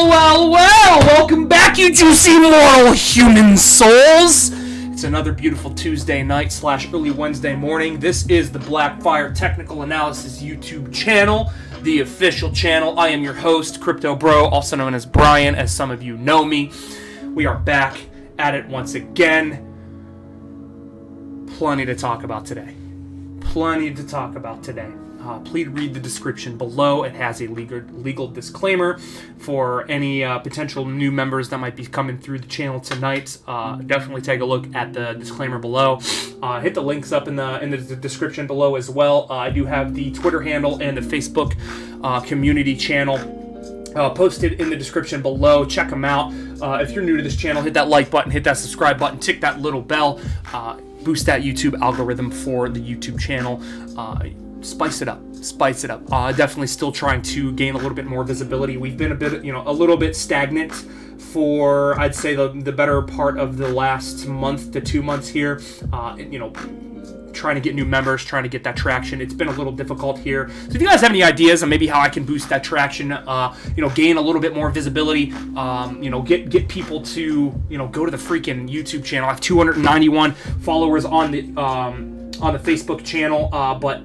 Well, welcome back, you juicy mortal human souls. It's another beautiful Tuesday night / early Wednesday morning. This is the Blackfire Technical Analysis YouTube channel, the official channel. I am your host, Crypto Bro, also known as Brian, as some of you know me. We are back at it once again. Plenty to talk about today. Please read the description below. It has a legal disclaimer for any potential new members that might be coming through the channel tonight. Definitely take a look at the disclaimer below. Hit the links up in the description below as well. I do have the Twitter handle and the Facebook community channel posted in the description below. Check them out. If you're new to this channel, hit that like button, hit that subscribe button, tick that little bell. Boost that YouTube algorithm for the YouTube channel. Spice it up. spice it up. Definitely still trying to gain a little bit more visibility. We've been a little bit stagnant for, I'd say, the better part of the last month to 2 months here. Trying to get new members, trying to get that traction. It's been a little difficult here. So if you guys have any ideas on maybe how I can boost that traction, gain a little bit more visibility, get people to, go to the freaking YouTube channel. I have 291 followers on the Facebook channel, but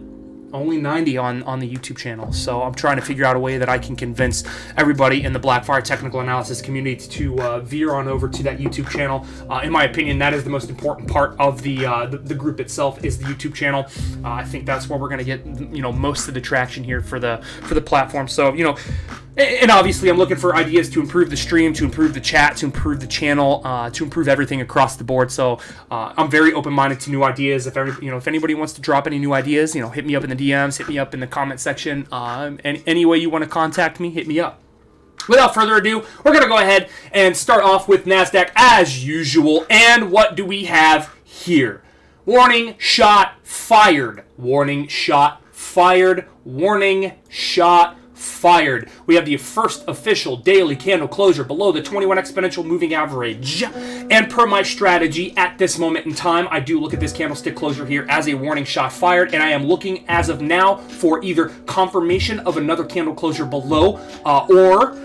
only 90 on the YouTube channel. So I'm trying to figure out a way that I can convince everybody in the Blackfire technical analysis community to veer on over to that YouTube channel. In my opinion, that is the most important part of the group itself, is the YouTube channel. I think that's where we're going to get most of the traction here for the platform. So and obviously I'm looking for ideas to improve the stream, to improve the chat, to improve the channel, to improve everything across the board. So I'm very open-minded to new ideas. If anybody wants to drop any new ideas, hit me up in the DMs, hit me up in the comment section. Any way you want to contact me, hit me up. Without further ado, we're going to go ahead and start off with NASDAQ as usual. And what do we have here? Warning shot fired. Warning shot fired. Warning shot fired. We have the first official daily candle closure below the 21 exponential moving average. And per my strategy at this moment in time, I do look at this candlestick closure here as a warning shot fired, and I am looking as of now for either confirmation of another candle closure below or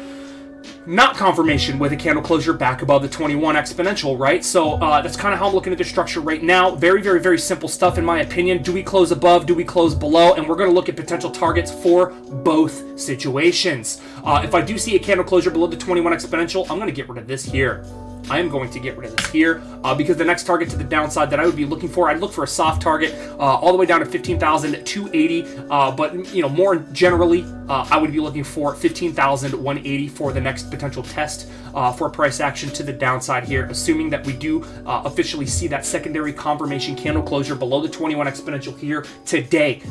not confirmation with a candle closure back above the 21 exponential, right? So that's kind of how I'm looking at the structure right now. Very, very, very simple stuff in my opinion. Do we close above? Do we close below? And we're going to look at potential targets for both situations. If I do see a candle closure below the 21 exponential, I'm going to get rid of this here. I am going to get rid of this here because the next target to the downside that I would be looking for, I'd look for a soft target all the way down to 15,280. But more generally, I would be looking for 15,180 for the next potential test for price action to the downside here, assuming that we do officially see that secondary confirmation candle closure below the 21 exponential here today,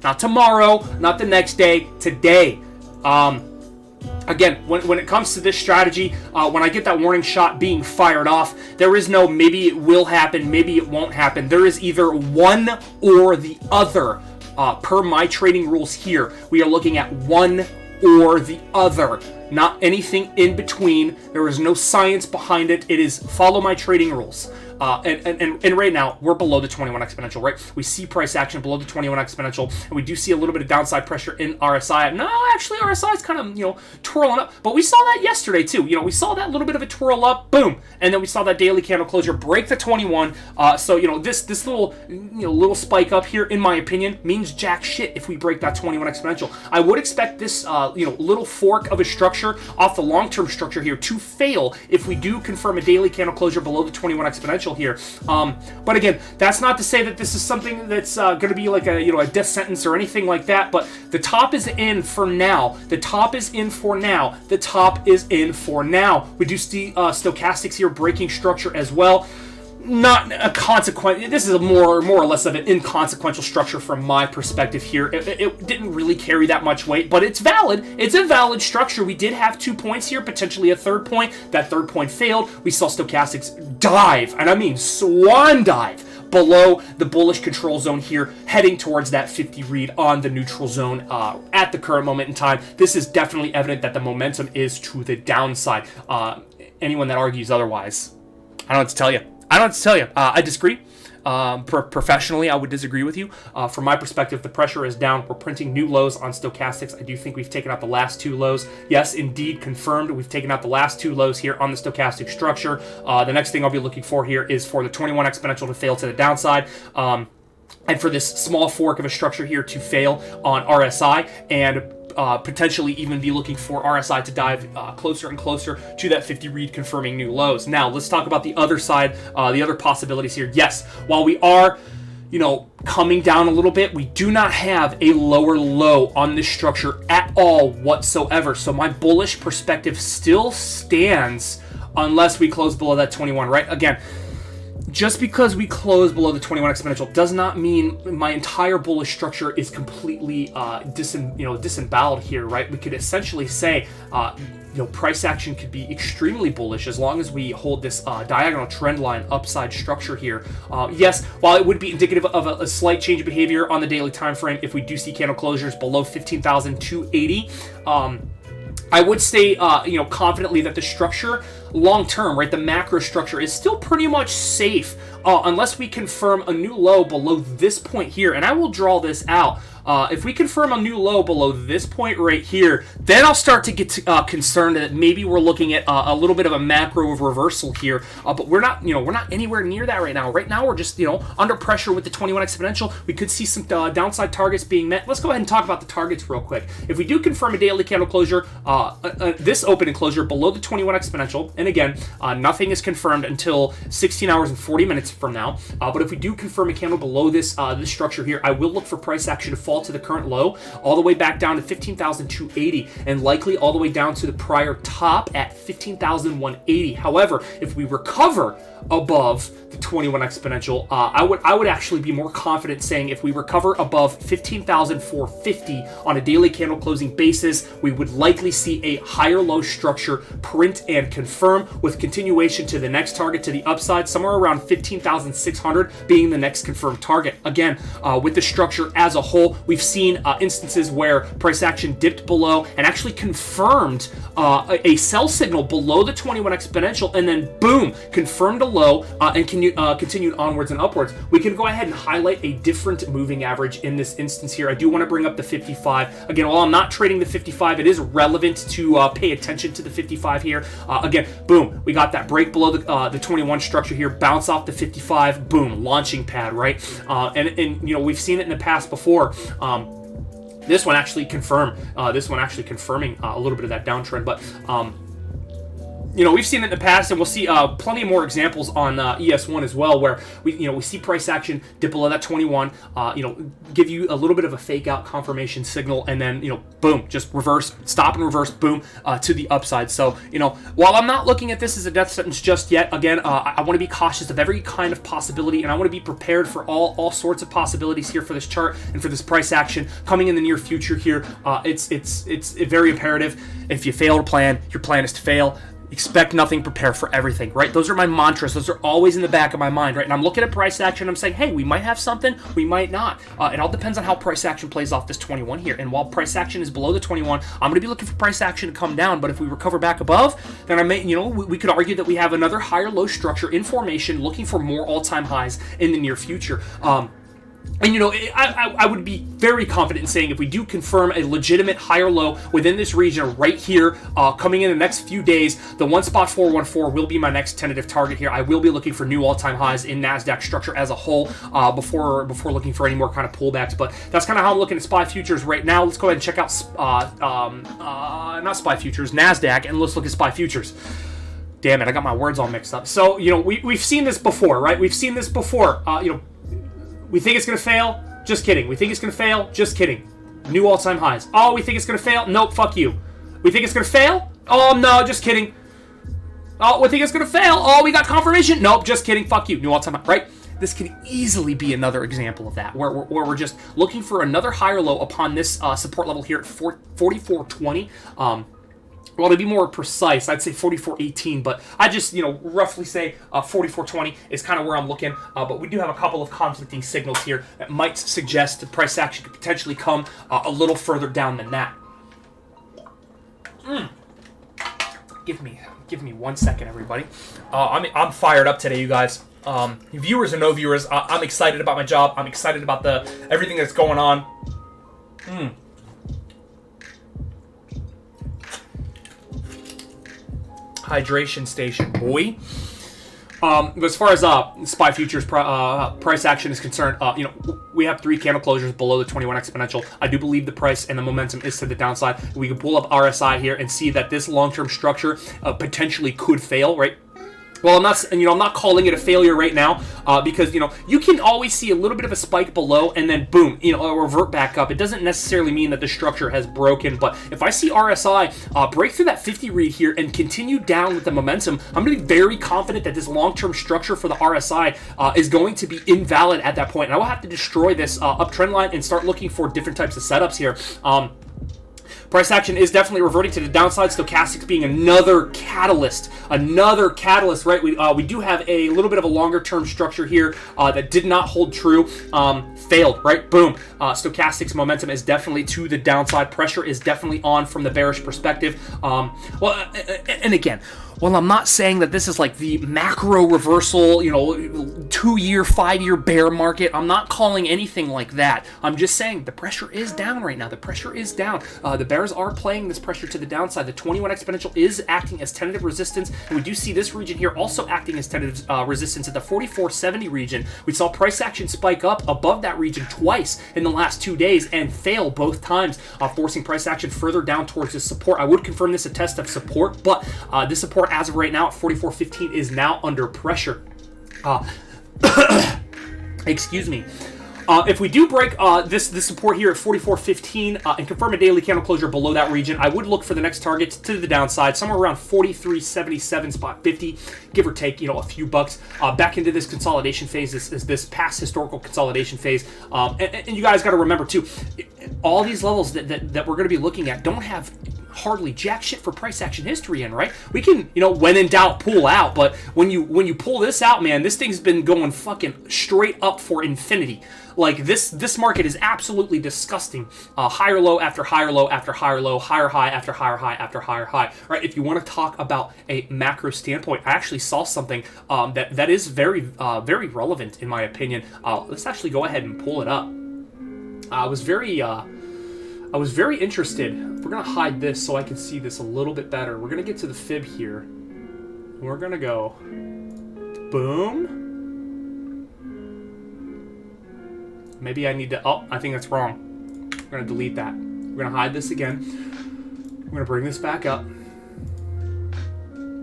not tomorrow, not the next day, today. Again, when it comes to this strategy, when I get that warning shot being fired off, there is no maybe it will happen, maybe it won't happen. There is either one or the other. Per my trading rules here, we are looking at one or the other, not anything in between. There is no science behind it. It is follow my trading rules. And right now, we're below the 21 exponential, right? We see price action below the 21 exponential, and we do see a little bit of downside pressure in RSI. No, actually, RSI is kind of, twirling up. But we saw that yesterday, too. We saw that little bit of a twirl up, boom. And then we saw that daily candle closure break the 21. So, this little, little spike up here, in my opinion, means jack shit if we break that 21 exponential. I would expect this, little fork of a structure off the long-term structure here to fail if we do confirm a daily candle closure below the 21 exponential here. But again, that's not to say that this is something that's going to be like a death sentence or anything like that, but the top is in for now. The top is in for now. The top is in for now. We do see stochastics here breaking structure as well. Not a consequence. This is a more or less of an inconsequential structure from my perspective here. It didn't really carry that much weight, but it's valid. It's a valid structure. We did have 2 points here, potentially a third point. That third point failed. We saw stochastics dive, and I mean swan dive, below the bullish control zone here, heading towards that 50 read on the neutral zone at the current moment in time. This is definitely evident that the momentum is to the downside. Anyone that argues otherwise, I don't know what to tell you. I disagree. Professionally, I would disagree with you. From my perspective, the pressure is down. We're printing new lows on stochastics. I do think we've taken out the last 2 lows. Yes, indeed, confirmed. We've taken out the last 2 lows here on the stochastic structure. The next thing I'll be looking for here is for the 21 exponential to fail to the downside. And for this small fork of a structure here to fail on RSI, and potentially even be looking for RSI to dive closer and closer to that 50 read, confirming new lows. Now, let's talk about the other side, the other possibilities here. Yes, while we are, coming down a little bit, we do not have a lower low on this structure at all whatsoever. So my bullish perspective still stands unless we close below that 21, right? Again, just because we close below the 21 exponential does not mean my entire bullish structure is completely disemboweled here, right? We could essentially say, price action could be extremely bullish as long as we hold this diagonal trend line upside structure here. Yes, while it would be indicative of a slight change of behavior on the daily time frame if we do see candle closures below 15,280, I would say, confidently that the structure long term, right, the macro structure is still pretty much safe unless we confirm a new low below this point here. And I will draw this out. If we confirm a new low below this point right here, then I'll start to get concerned that maybe we're looking at a little bit of a macro reversal here. But we're not anywhere near that right now. Right now, we're just, under pressure with the 21 exponential. We could see some downside targets being met. Let's go ahead and talk about the targets real quick. If we do confirm a daily candle closure, this opening closure below the 21 exponential, and again, nothing is confirmed until 16 hours and 40 minutes from now. But if we do confirm a candle below this structure here, I will look for price action to fall to the current low, all the way back down to 15,280, and likely all the way down to the prior top at 15,180. However, if we recover above the 21 exponential, I would actually be more confident saying if we recover above 15,450 on a daily candle closing basis, we would likely see a higher low structure print and confirm, with continuation to the next target to the upside, somewhere around 15,600 being the next confirmed target. Again, with the structure as a whole, we've seen instances where price action dipped below and actually confirmed a sell signal below the 21 exponential, and then boom, confirmed a low and continued onwards and upwards. We can go ahead and highlight a different moving average in this instance here. I do want to bring up the 55. Again, while I'm not trading the 55, it is relevant to pay attention to the 55 here. Again, boom, we got that break below the 21 structure here, bounce off the 55, boom, launching pad, right? And we've seen it in the past before. This one actually confirming a little bit of that downtrend, but we've seen it in the past, and we'll see plenty more examples on ES1 as well, where we see price action dip below that 21, give you a little bit of a fake out confirmation signal, and then boom, just reverse, stop and reverse, boom, to the upside. So while I'm not looking at this as a death sentence just yet, again, I want to be cautious of every kind of possibility, and I want to be prepared for all sorts of possibilities here for this chart and for this price action coming in the near future here. It's very imperative. If you fail to plan, your plan is to fail. Expect nothing, prepare for everything, right? Those are my mantras. Those are always in the back of my mind, right? And I'm looking at price action, I'm saying, hey, we might have something, we might not. It all depends on how price action plays off this 21 here. And while price action is below the 21, I'm going to be looking for price action to come down. But if we recover back above, then I may, we could argue that we have another higher low structure in formation, looking for more all-time highs in the near future. And I would be very confident in saying if we do confirm a legitimate higher low within this region right here, coming in the next few days, the 1.414 will be my next tentative target here. I will be looking for new all-time highs in NASDAQ structure as a whole before looking for any more kind of pullbacks. But that's kind of how I'm looking at SPY futures right now. Let's go ahead and check out not SPY futures, NASDAQ, and let's look at SPY futures. Damn it, I got my words all mixed up. So we've seen this before, right? We've seen this before. We think it's going to fail? Just kidding. We think it's going to fail? Just kidding. New all-time highs. Oh, we think it's going to fail? Nope, fuck you. We think it's going to fail? Oh, no, just kidding. Oh, we think it's going to fail? Oh, we got confirmation? Nope, just kidding. Fuck you. New all-time high, right? This could easily be another example of that, where we're just looking for another higher low upon this support level here at 44.20. Well, to be more precise, I'd say 44.18, but I just, roughly say 44.20 is kind of where I'm looking. But we do have a couple of conflicting signals here that might suggest the price action could potentially come a little further down than that. Give me 1 second, everybody. I'm fired up today, you guys. Viewers or no viewers, I'm excited about my job. I'm excited about everything that's going on. Hydration station, boy. But as far as SPY futures price action is concerned, we have 3 candle closures below the 21 exponential. I do believe the price and the momentum is to the downside. We can pull up RSI here and see that this long-term structure potentially could fail, right? Well, I'm not calling it a failure right now because, you can always see a little bit of a spike below and then boom, a revert back up. It doesn't necessarily mean that the structure has broken, but if I see RSI break through that 50 read here and continue down with the momentum, I'm going to be very confident that this long-term structure for the RSI is going to be invalid at that point. And I will have to destroy this uptrend line and start looking for different types of setups here. Price action is definitely reverting to the downside. Stochastics being another catalyst, right? We do have a little bit of a longer term structure here that did not hold true, failed, right? Boom. Stochastics momentum is definitely to the downside. Pressure is definitely on from the bearish perspective. And again, well, I'm not saying that this is like the macro reversal, 2-year, 5-year bear market. I'm not calling anything like that. I'm just saying the pressure is down right now. The pressure is down. The bears are playing this pressure to the downside. The 21 exponential is acting as tentative resistance. And we do see this region here also acting as tentative resistance at the 4470 region. We saw price action spike up above that region twice in the last 2 days and fail both times, forcing price action further down towards this support. I would confirm this a test of support, but this support as of right now at 4415 is now under pressure. Excuse me. If we do break this support here at 4415 and confirm a daily candle closure below that region, I would look for the next target to the downside, somewhere around 4377 spot 50, give or take, a few bucks. Back into this consolidation phase, this past historical consolidation phase. And you guys got to remember too, all these levels that we're going to be looking at don't have hardly jack shit for price action history in, right? We can, when in doubt, pull out, but when you pull this out, man, this thing's been going fucking straight up for infinity. Like this market is absolutely disgusting. Higher low after higher low after higher low, higher high after higher high after higher high. Right? If you want to talk about a macro standpoint, I actually saw something that is very very relevant in my opinion. Let's actually go ahead and pull it up. I was very interested. We're gonna hide this so I can see this a little bit better. We're gonna get to the fib here. We're gonna go boom. Maybe I need to, I think that's wrong. We're gonna delete that. We're gonna hide this again. We're gonna bring this back up.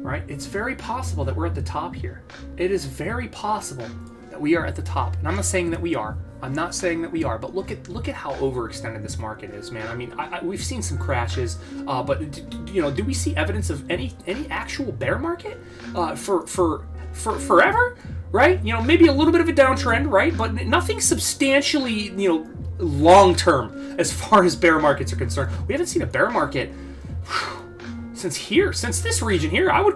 Right? It's very possible that we're at the top here. It is very possible that we are at the top. And I'm not saying that we are. I'm not saying that we are, but look at how overextended this market is, man. I mean, we've seen some crashes, but do we see evidence of any actual bear market for forever? Right? Maybe a little bit of a downtrend, right? But nothing substantially, long term as far as bear markets are concerned. We haven't seen a bear market since this region here. I would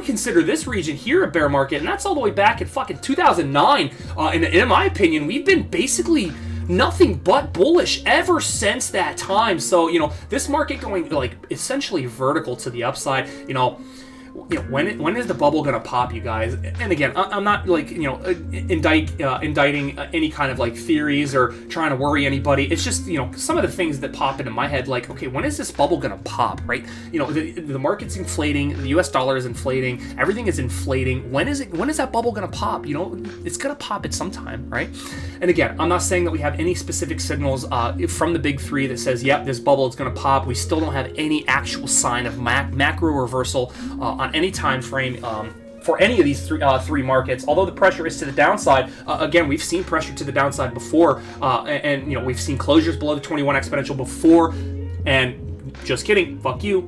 consider this region here a bear market, and that's all the way back in fucking 2009. In my opinion, we've been basically nothing but bullish ever since that time. So this market going like essentially vertical to the upside. When is the bubble gonna pop, you guys? And again, I'm not like indicting any kind of like theories or trying to worry anybody. It's just some of the things that pop into my head, like, okay, when is this bubble gonna pop, right? The market's inflating, the U.S. dollar is inflating, everything is inflating. When is that bubble gonna pop? It's gonna pop at some time, right? And again, I'm not saying that we have any specific signals from the big three that says, yep, this bubble is gonna pop. We still don't have any actual sign of macro reversal on any time frame for any of these three markets. Although the pressure is to the downside, again, we've seen pressure to the downside before, and we've seen closures below the 21 exponential before. And just kidding, fuck you,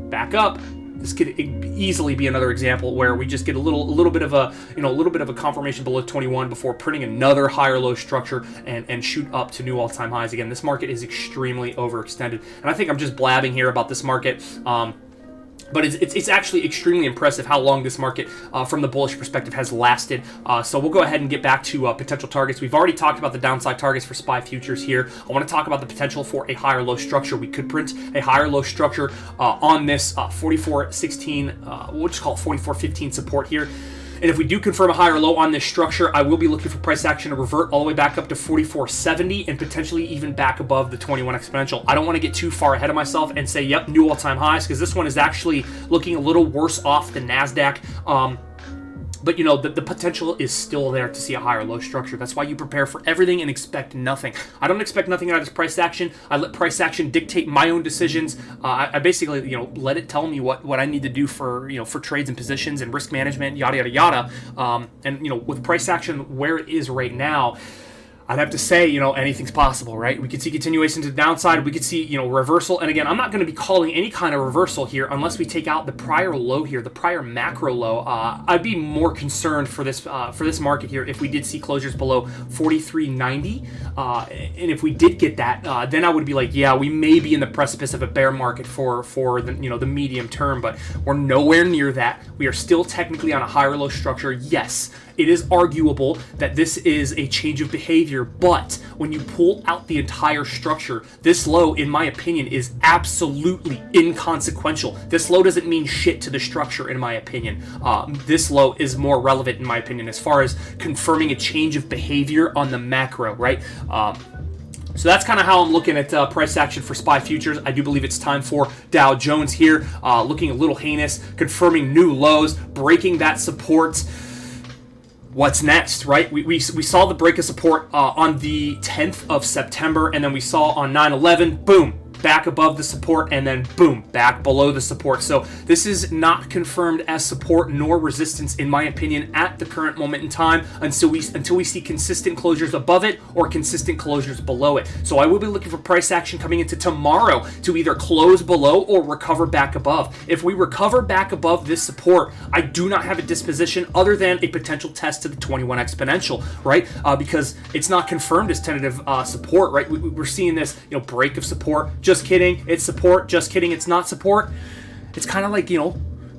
back up. This could easily be another example where we just get a little bit of a confirmation below 21 before printing another higher low structure and shoot up to new all-time highs again. This market is extremely overextended, and I think I'm just blabbing here about this market. But it's actually extremely impressive how long this market, from the bullish perspective, has lasted. So we'll go ahead and get back to potential targets. We've already talked about the downside targets for SPY futures here. I want to talk about the potential for a higher low structure. We could print a higher low structure on this 4416, we'll just call it 4415 support here. And if we do confirm a higher low on this structure, I will be looking for price action to revert all the way back up to 4470 and potentially even back above the 21 exponential. I don't want to get too far ahead of myself and say, yep, new all-time highs, because this one is actually looking a little worse off than NASDAQ. But, the potential is still there to see a higher low structure. That's why you prepare for everything and expect nothing. I don't expect nothing out of this price action. I let price action dictate my own decisions. I basically, let it tell me what I need to do for, for trades and positions and risk management, yada, yada, yada. And, with price action where it is right now, I'd have to say, anything's possible, right? We could see continuation to the downside. We could see, reversal. And again, I'm not going to be calling any kind of reversal here unless we take out the prior low here, the prior macro low. I'd be more concerned for this market here if we did see closures below 43.90. And if we did get that, then I would be like, yeah, we may be in the precipice of a bear market for the, the medium term, but we're nowhere near that. We are still technically on a higher low structure. Yes, it is arguable that this is a change of behavior, but when you pull out the entire structure, this low, in my opinion, is absolutely inconsequential. This low doesn't mean shit to the structure, in my opinion. This low is more relevant, in my opinion, as far as confirming a change of behavior on the macro, right? So that's kind of how I'm looking at price action for SPY futures. I do believe it's time for Dow Jones here, looking a little heinous, confirming new lows, breaking that support. What's next, right? We saw the break of support on the 10th of September, and then we saw on 9/11, boom, back above the support, and then boom, back below the support. So this is not confirmed as support nor resistance, in my opinion, at the current moment in time until we see consistent closures above it or consistent closures below it. So I will be looking for price action coming into tomorrow to either close below or recover back above. If we recover back above this support, I do not have a disposition other than a potential test to the 21 exponential, right? Because it's not confirmed as tentative support, right? We're seeing this, break of support. Just kidding, it's support. Just kidding, it's not support. It's kind of like,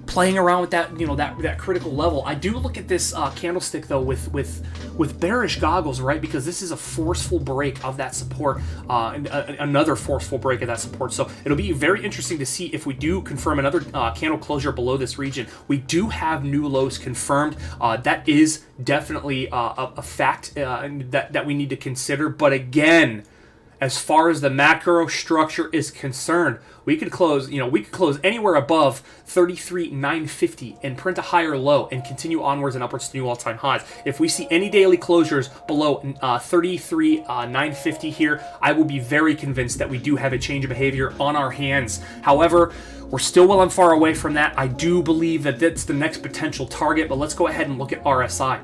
playing around with that, that critical level. I do look at this candlestick though with bearish goggles, right? Because this is a forceful break of that support, and another forceful break of that support. So it'll be very interesting to see if we do confirm another candle closure below this region. We do have new lows confirmed. That is definitely a fact that we need to consider. But again, as far as the macro structure is concerned, we could close anywhere above 33,950 and print a higher low and continue onwards and upwards to new all-time highs. If we see any daily closures below 33,950 here, I will be very convinced that we do have a change of behavior on our hands. However, we're still well and far away from that. I do believe that that's the next potential target, but let's go ahead and look at RSI.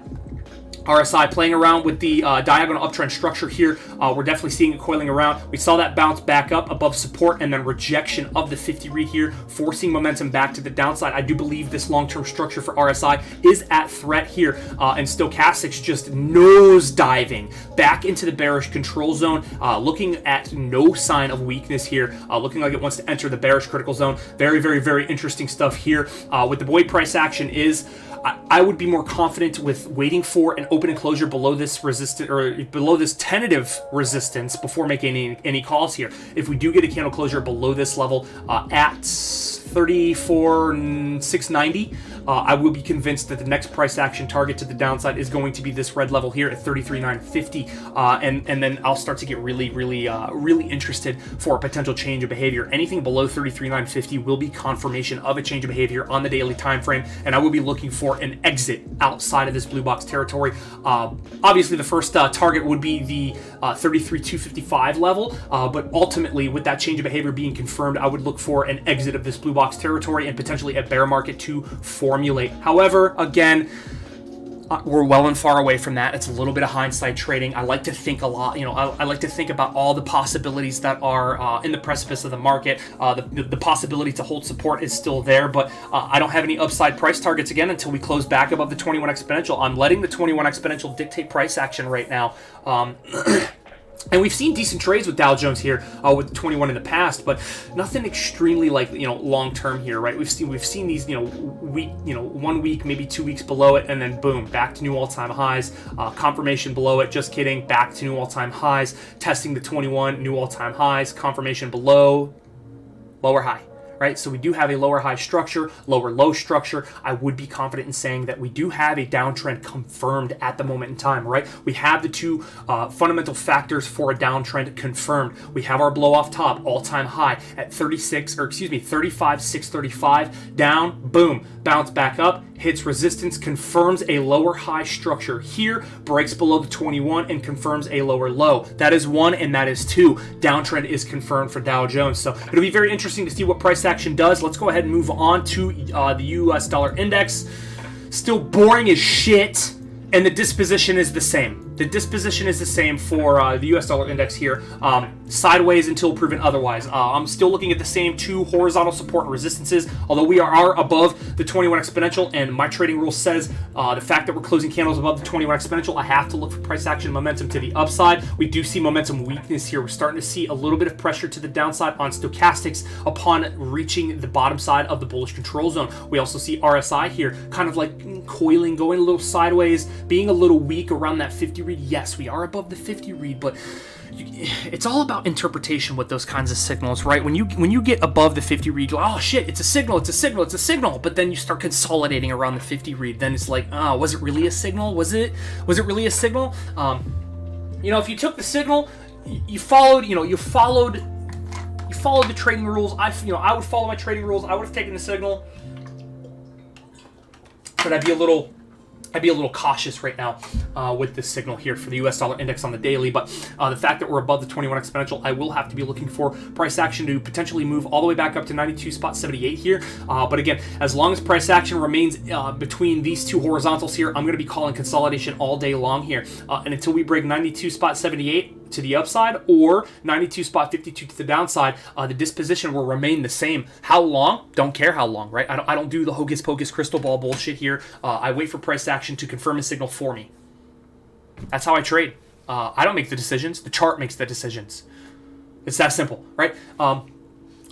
RSI playing around with the diagonal uptrend structure here. We're definitely seeing it coiling around. We saw that bounce back up above support and then rejection of the 50 read here, forcing momentum back to the downside. I do believe this long-term structure for RSI is at threat here, and stochastics just nose diving back into the bearish control zone, looking at no sign of weakness here, looking like it wants to enter the bearish critical zone. Very, very, very interesting stuff here. With the way price action is, I would be more confident with waiting for an open and closure below this resistance or below this tentative resistance before making any calls here. If we do get a candle closure below this level at 34,690, I will be convinced that the next price action target to the downside is going to be this red level here at 33,950, and then I'll start to get really interested for a potential change of behavior. Anything below 33,950 will be confirmation of a change of behavior on the daily time frame, and I will be looking for an exit outside of this blue box territory. Obviously, the first target would be the 33,255 level, but ultimately, with that change of behavior being confirmed, I would look for an exit of this blue box territory and potentially a bear market to formulate. However, again, we're well and far away from that. It's a little bit of hindsight trading. I like to think a lot, I like to think about all the possibilities that are in the precipice of the market. The possibility to hold support is still there, but I don't have any upside price targets again until we close back above the 21 exponential. I'm letting the 21 exponential dictate price action right now. And we've seen decent trades with Dow Jones here with 21 in the past, but nothing extremely long term here, right? We've seen these 1 week, maybe 2 weeks below it, and then boom, back to new all-time highs. Confirmation below it, just kidding, back to new all-time highs. Testing the 21, new all-time highs. Confirmation below, lower high. right? So we do have a lower high structure, lower low structure. I would be confident in saying that we do have a downtrend confirmed at the moment in time, right? We have the two fundamental factors for a downtrend confirmed. We have our blow off top, all-time high at 35,635 down, boom, bounce back up, hits resistance, confirms a lower high structure here, breaks below the 21 and confirms a lower low. That is 1 and that is 2. Downtrend is confirmed for Dow Jones. So it'll be very interesting to see what price action does. Let's go ahead and move on to the US dollar index. Still boring as shit, and the disposition is the same. The disposition is the same for the US dollar index here, sideways until proven otherwise. I'm still looking at the same two horizontal support and resistances, although we are above the 21 exponential, and my trading rule says the fact that we're closing candles above the 21 exponential, I have to look for price action momentum to the upside. We do see momentum weakness here. We're starting to see a little bit of pressure to the downside on stochastics upon reaching the bottom side of the bullish control zone. We also see RSI here kind of like coiling, going a little sideways, being a little weak around that 50 read. Yes, we are above the 50 read, but it's all about interpretation with those kinds of signals, right? When you get above the 50 read, you go, oh shit, it's a signal, it's a signal, it's a signal. But then you start consolidating around the 50 read. Then it's like, was it really a signal? Was it really a signal? If you took the signal, you followed the trading rules. I would follow my trading rules. I would have taken the signal, but I'd be a little cautious right now with this signal here for the US dollar index on the daily. But the fact that we're above the 21 exponential, I will have to be looking for price action to potentially move all the way back up to 92.78 here. But again, as long as price action remains between these two horizontals here, I'm going to be calling consolidation all day long here. And until we break 92.78 to the upside or 92.52 to the downside, the disposition will remain the same. How long? Don't care how long, right? I don't do the hocus pocus crystal ball bullshit here. I wait for price action to confirm a signal for me. That's how I trade. I don't make the decisions. The chart makes the decisions. It's that simple, right?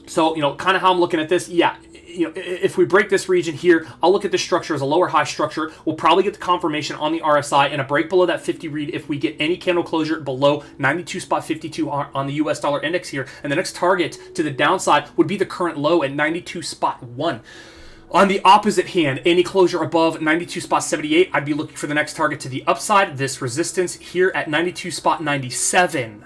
So, kind of how I'm looking at this. Yeah, if we break this region here, I'll look at this structure as a lower high structure. We'll probably get the confirmation on the RSI and a break below that 50 read if we get any candle closure below 92.52 on the US dollar index here. And the next target to the downside would be the current low at 92.1. On the opposite hand, any closure above 92.78, I'd be looking for the next target to the upside, this resistance here at 92.97.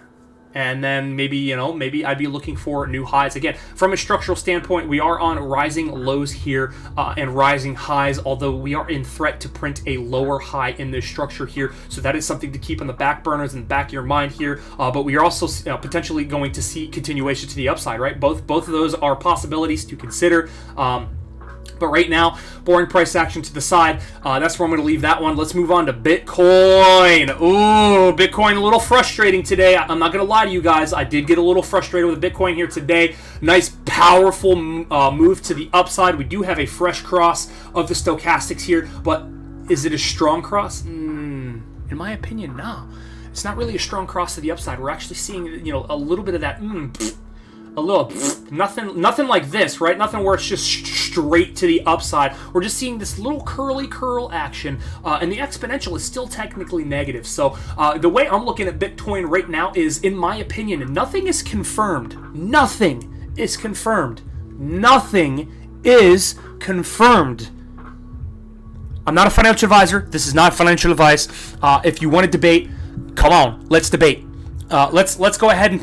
And then maybe I'd be looking for new highs. Again, from a structural standpoint, we are on rising lows here and rising highs, although we are in threat to print a lower high in this structure here. So that is something to keep on the back burners and the back of your mind here. But we are also potentially going to see continuation to the upside, right? Both of those are possibilities to consider. But right now, boring price action to the side. That's where I'm going to leave that one. Let's move on to Bitcoin. Ooh, Bitcoin a little frustrating today. I'm not going to lie to you guys. I did get a little frustrated with Bitcoin here today. Nice, powerful move to the upside. We do have a fresh cross of the stochastics here, but is it a strong cross? In my opinion, no. It's not really a strong cross to the upside. We're actually seeing, a little bit of that. A little nothing like this, right? Nothing where it's just straight to the upside. We're just seeing this little curly curl action, and the exponential is still technically negative. So the way I'm looking at Bitcoin right now is, in my opinion, nothing is confirmed. Nothing is confirmed. Nothing is confirmed. I'm not a financial advisor. This is not financial advice. If you want to debate, come on, let's debate. Let's go ahead and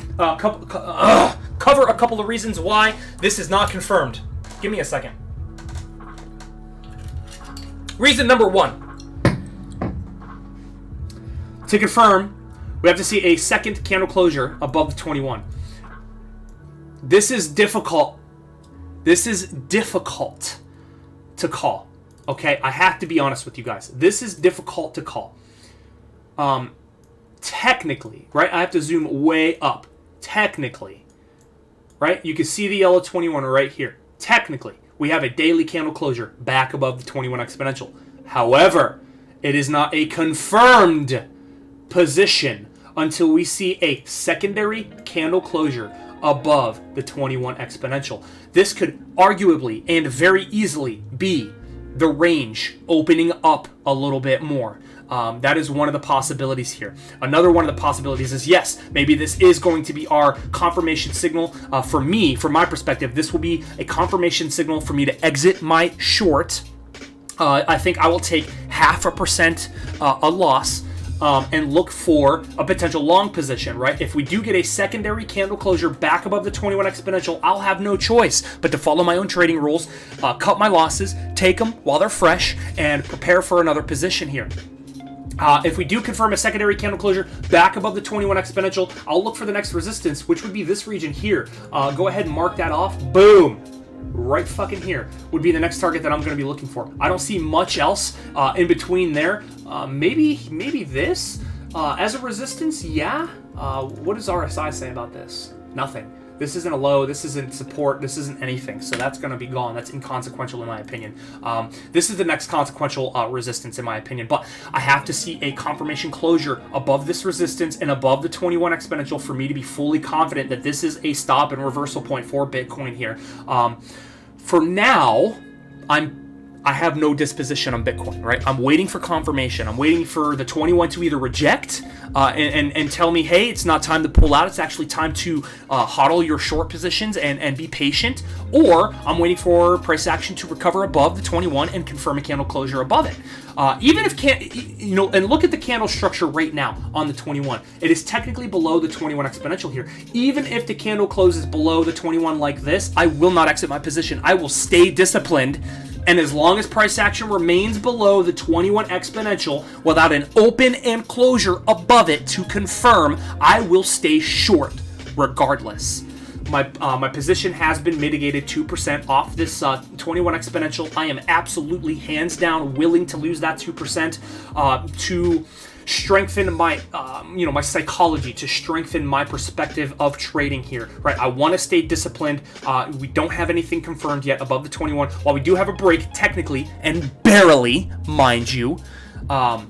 cover a couple of reasons why this is not confirmed. Give me a second. Reason number one. To confirm, we have to see a second candle closure above the 21. This is difficult. This is difficult to call. Okay, I have to be honest with you guys. This is difficult to call. Technically, right? I have to zoom way up. Technically, right? You can see the yellow 21 right here. Technically, we have a daily candle closure back above the 21 exponential. However, it is not a confirmed position until we see a secondary candle closure above the 21 exponential. This could arguably and very easily be the range opening up a little bit more. That is one of the possibilities here. Another one of the possibilities is, yes, maybe this is going to be our confirmation signal. For me, from my perspective, this will be a confirmation signal for me to exit my short. I think I will take 0.5% a loss and look for a potential long position, right? If we do get a secondary candle closure back above the 21 exponential, I'll have no choice but to follow my own trading rules, cut my losses, take them while they're fresh, and prepare for another position here. If we do confirm a secondary candle closure back above the 21 exponential, I'll look for the next resistance, which would be this region here. Go ahead and mark that off. Boom. Right fucking here would be the next target that I'm going to be looking for. I don't see much else in between there. Maybe this as a resistance. Yeah. What does RSI say about this? Nothing. This isn't a low. This isn't support. This isn't anything. So that's going to be gone. That's inconsequential in my opinion. This is the next consequential resistance in my opinion. But I have to see a confirmation closure above this resistance and above the 21 exponential for me to be fully confident that this is a stop and reversal point for Bitcoin here. For now, I have no disposition on Bitcoin, right? I'm waiting for confirmation. I'm waiting for the 21 to either reject and tell me, hey, it's not time to pull out. It's actually time to hodl your short positions and be patient. Or I'm waiting for price action to recover above the 21 and confirm a candle closure above it. Even if, and look at the candle structure right now on the 21. It is technically below the 21 exponential here. Even if the candle closes below the 21 like this, I will not exit my position. I will stay disciplined. And as long as price action remains below the 21 exponential without an open and closure above it to confirm, I will stay short regardless. My position has been mitigated 2% off this 21 exponential. I am absolutely hands down willing to lose that 2% to strengthen my my psychology, to strengthen my perspective of trading here, right? I want to stay disciplined. We don't have anything confirmed yet above the 21. While we do have a break technically and barely, mind you, I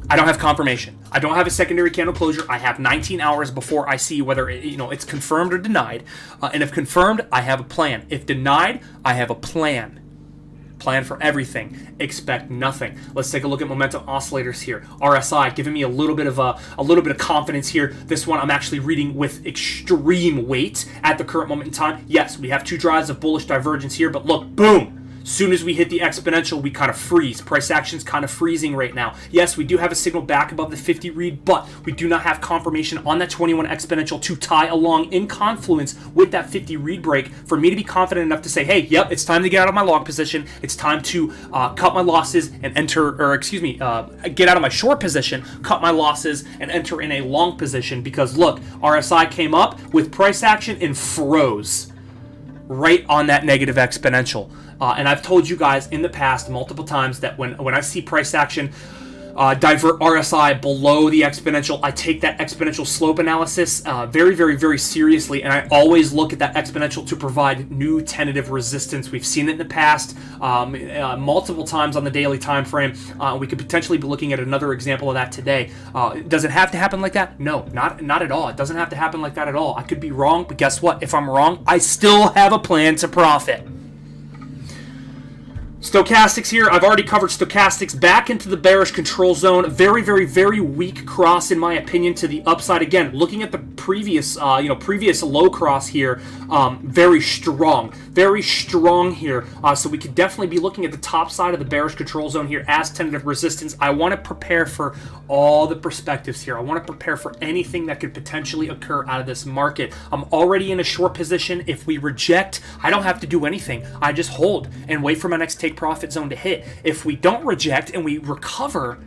don't have confirmation. I don't have a secondary candle closure. I have 19 hours before I see whether it's confirmed or denied. And if confirmed, I have a plan. If denied, I have a plan. Plan for everything. Expect nothing. Let's take a look at momentum oscillators here. RSI giving me a little bit of confidence here. This one I'm actually reading with extreme weight at the current moment in time. Yes, we have two drives of bullish divergence here, but look, boom. Soon as we hit the exponential, we kind of freeze. Price action's kind of freezing right now. Yes, we do have a signal back above the 50 read, but we do not have confirmation on that 21 exponential to tie along in confluence with that 50 read break for me to be confident enough to say, hey, yep, it's time to get out of my long position. It's time to cut my losses and get out of my short position, cut my losses, and enter in a long position because, look, RSI came up with price action and froze right on that negative exponential. And I've told you guys in the past multiple times that when I see price action divert RSI below the exponential, I take that exponential slope analysis very, very, very seriously, and I always look at that exponential to provide new tentative resistance. We've seen it in the past multiple times on the daily time frame. We could potentially be looking at another example of that today. Does it have to happen like that? No, not at all. It doesn't have to happen like that at all. I could be wrong, but guess what? If I'm wrong, I still have a plan to profit. Stochastics here. I've already covered stochastics back into the bearish control zone. Very, very, very weak cross in my opinion to the upside. Again, looking at the previous low cross here, very strong here. So we could definitely be looking at the top side of the bearish control zone here as tentative resistance. I want to prepare for all the perspectives here. I want to prepare for anything that could potentially occur out of this market. I'm already in a short position. If we reject, I don't have to do anything. I just hold and wait for my next take profit zone to hit. If we don't reject and we recover,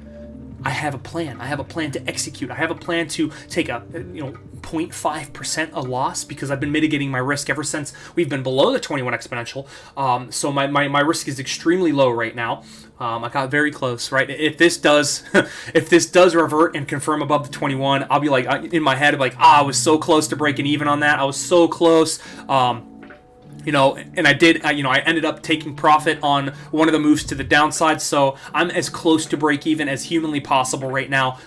I have a plan. I have a plan to execute. I have a plan to take a 0.5% a loss because I've been mitigating my risk ever since we've been below the 21 exponential. So my risk is extremely low right now. I got very close, right? If this does revert and confirm above the 21, I'll be like in my head, like, I was so close to breaking even on that. I was so close. And I did, I ended up taking profit on one of the moves to the downside, so I'm as close to break even as humanly possible right now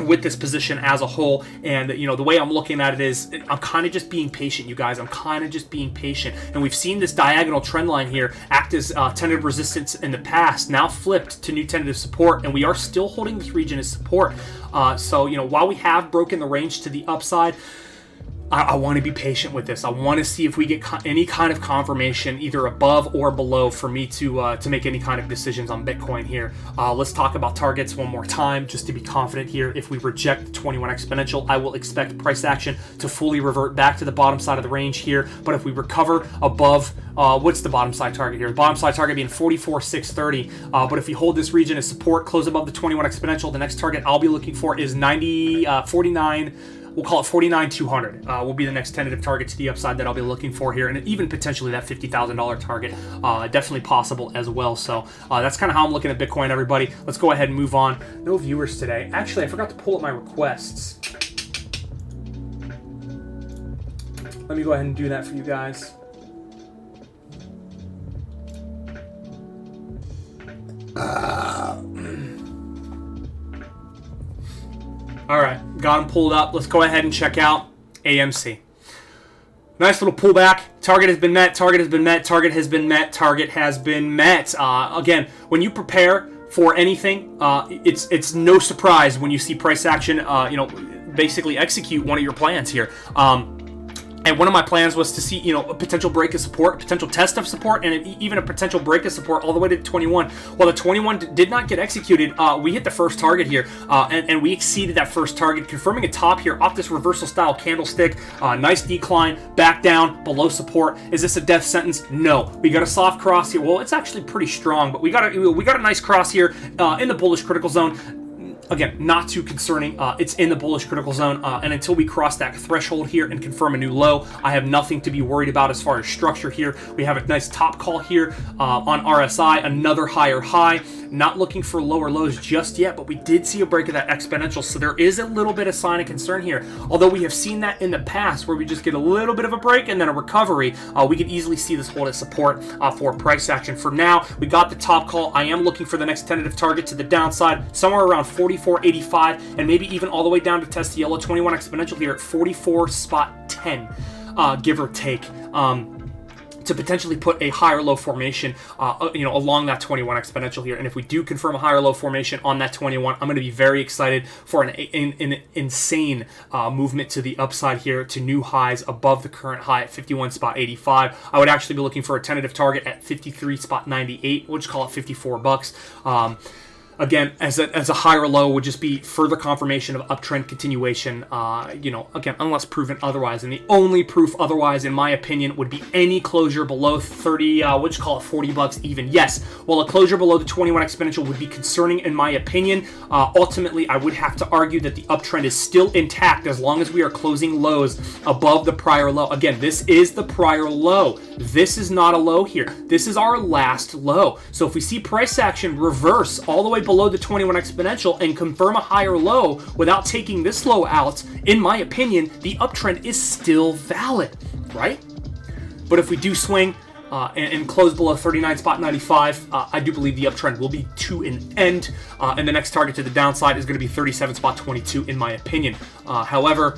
with this position as a whole. And, the way I'm looking at it is I'm kind of just being patient, you guys. I'm kind of just being patient. And we've seen this diagonal trend line here act as tentative resistance in the past, now flipped to new tentative support, and we are still holding this region as support. So, while we have broken the range to the upside, I want to be patient with this. I want to see if we get any kind of confirmation, either above or below, for me to make any kind of decisions on Bitcoin here. Let's talk about targets one more time, just to be confident here. If we reject the 21 exponential, I will expect price action to fully revert back to the bottom side of the range here. But if we recover above, what's the bottom side target here? The bottom side target being 44,630. But if we hold this region as support, close above the 21 exponential, the next target I'll be looking for is 49. We'll call it 49,200 will be the next tentative target to the upside that I'll be looking for here, and even potentially that $50,000 target, definitely possible as well. So that's kind of how I'm looking at Bitcoin, everybody. Let's go ahead and move on. No viewers today. Actually, I forgot to pull up my requests. Let me go ahead and do that for you guys. All right, got them pulled up. Let's go ahead and check out AMC. Nice little pullback. Target has been met. Target has been met. Target has been met. Target has been met. Again, when you prepare for anything, it's no surprise when you see price action. Basically execute one of your plans here. And one of my plans was to see, a potential break of support, potential test of support, and even a potential break of support all the way to 21. While the 21 did not get executed, we hit the first target here, and we exceeded that first target, confirming a top here off this reversal style candlestick. Nice decline, back down, below support. Is this a death sentence? No. We got a soft cross here. Well, it's actually pretty strong, but we got a nice cross here in the bullish critical zone. Again, not too concerning. It's in the bullish critical zone, and until we cross that threshold here and confirm a new low, I have nothing to be worried about as far as structure here. We have a nice top call here on RSI, another higher high. Not looking for lower lows just yet, but we did see a break of that exponential, so there is a little bit of sign of concern here. Although we have seen that in the past where we just get a little bit of a break and then a recovery, we could easily see this hold as support for price action. For now, we got the top call. I am looking for the next tentative target to the downside, somewhere around 44.85, and maybe even all the way down to test the yellow 21 exponential here at 44.10, give or take. To potentially put a higher low formation, along that 21 exponential here. And if we do confirm a higher low formation on that 21, I'm going to be very excited for an insane movement to the upside here to new highs above the current high at 51.85. I would actually be looking for a tentative target at 53.98. We'll just call it $54. Again, as a higher low would just be further confirmation of uptrend continuation, again, unless proven otherwise. And the only proof otherwise, in my opinion, would be any closure below 30, we'll just call it $40 even. Yes, while a closure below the 21 exponential would be concerning in my opinion, ultimately I would have to argue that the uptrend is still intact as long as we are closing lows above the prior low. Again, this is the prior low. This is not a low here. This is our last low. So if we see price action reverse all the way below the 21 exponential and confirm a higher low without taking this low out, in my opinion, the uptrend is still valid, right? But if we do swing and close below 39.95, I do believe the uptrend will be to an end, and the next target to the downside is going to be 37.22 in my opinion. However,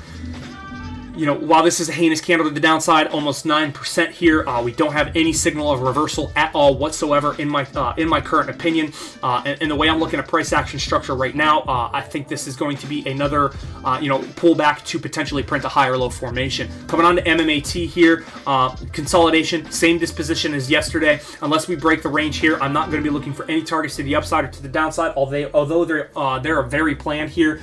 while this is a heinous candle to the downside, almost 9% here, we don't have any signal of reversal at all whatsoever in my current opinion. And the way I'm looking at price action structure right now, I think this is going to be another, pullback to potentially print a higher low formation. Coming on to MMAT here, consolidation, same disposition as yesterday. Unless we break the range here, I'm not going to be looking for any targets to the upside or to the downside, although they're very planned here.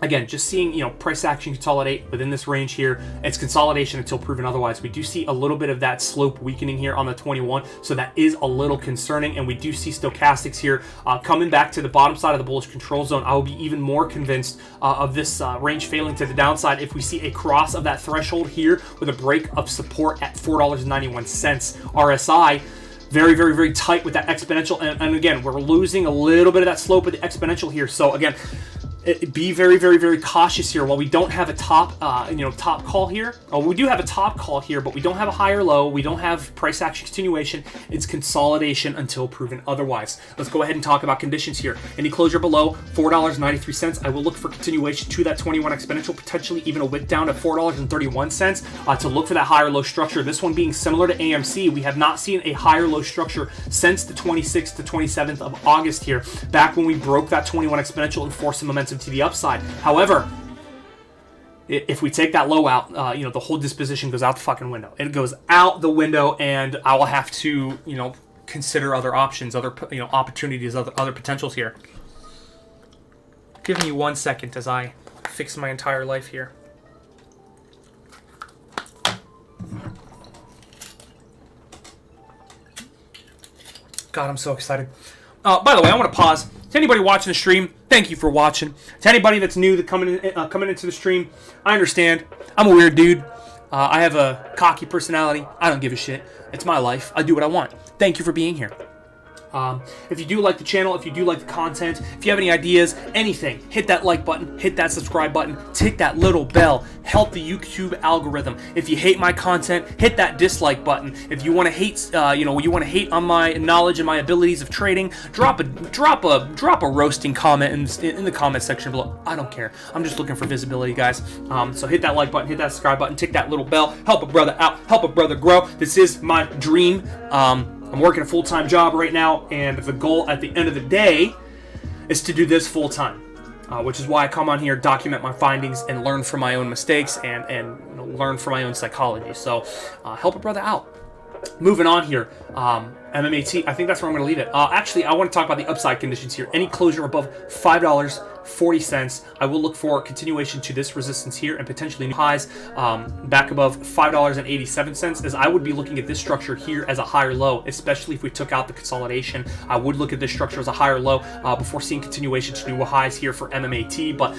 Again, just seeing, price action consolidate within this range here. It's consolidation until proven otherwise. We do see a little bit of that slope weakening here on the 21, so that is a little concerning. And we do see stochastics here coming back to the bottom side of the bullish control zone. I will be even more convinced of this range failing to the downside if we see a cross of that threshold here with a break of support at $4.91 RSI. Very, very, very tight with that exponential. And again, we're losing a little bit of that slope of the exponential here. So again, be very, very, very cautious here. While we don't have a top, top call here, we do have a top call here, but we don't have a high or low. We don't have price action continuation. It's consolidation until proven otherwise. Let's go ahead and talk about conditions here. Any closure below $4.93. I will look for continuation to that 21 exponential, potentially even a wick down to $4.31 to look for that higher low structure. This one being similar to AMC. We have not seen a higher low structure since the 26th to 27th of August here, back when we broke that 21 exponential and forced some momentum to the upside. However, if we take that low out, the whole disposition goes out the fucking window. It goes out the window, and I will have to, consider other options, other, opportunities, other potentials here. Give me 1 second as I fix my entire life here. God, I'm so excited. By the way, I want to pause. To anybody watching the stream, thank you for watching. To anybody that's new that coming into the stream, I understand. I'm a weird dude. I have a cocky personality. I don't give a shit. It's my life. I do what I want. Thank you for being here. If you do like the channel, if you do like the content, if you have any ideas, anything, hit that like button, hit that subscribe button, tick that little bell, help the YouTube algorithm. If you hate my content, hit that dislike button. If you want to hate, you want to hate on my knowledge and my abilities of trading, drop a roasting comment in the comment section below. I don't care. I'm just looking for visibility, guys. So hit that like button, hit that subscribe button, tick that little bell, help a brother out, help a brother grow. This is my dream. I'm working a full-time job right now, and the goal at the end of the day is to do this full-time, which is why I come on here, document my findings, and learn from my own mistakes and learn from my own psychology. So help a brother out. Moving on here, MMAT, I think that's where I'm going to leave it. Actually, I want to talk about the upside conditions here. Any closure above $5.40, I will look for continuation to this resistance here and potentially new highs back above $5.87, as I would be looking at this structure here as a higher low, especially if we took out the consolidation. I would look at this structure as a higher low before seeing continuation to new highs here for MMAT, but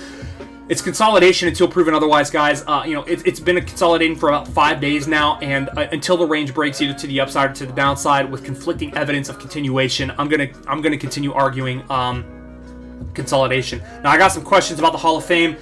it's consolidation until proven otherwise, guys. It's been consolidating for about 5 days now, and until the range breaks either to the upside or to the downside with conflicting evidence of continuation, I'm gonna continue arguing consolidation. Now, I got some questions about the Hall of Fame.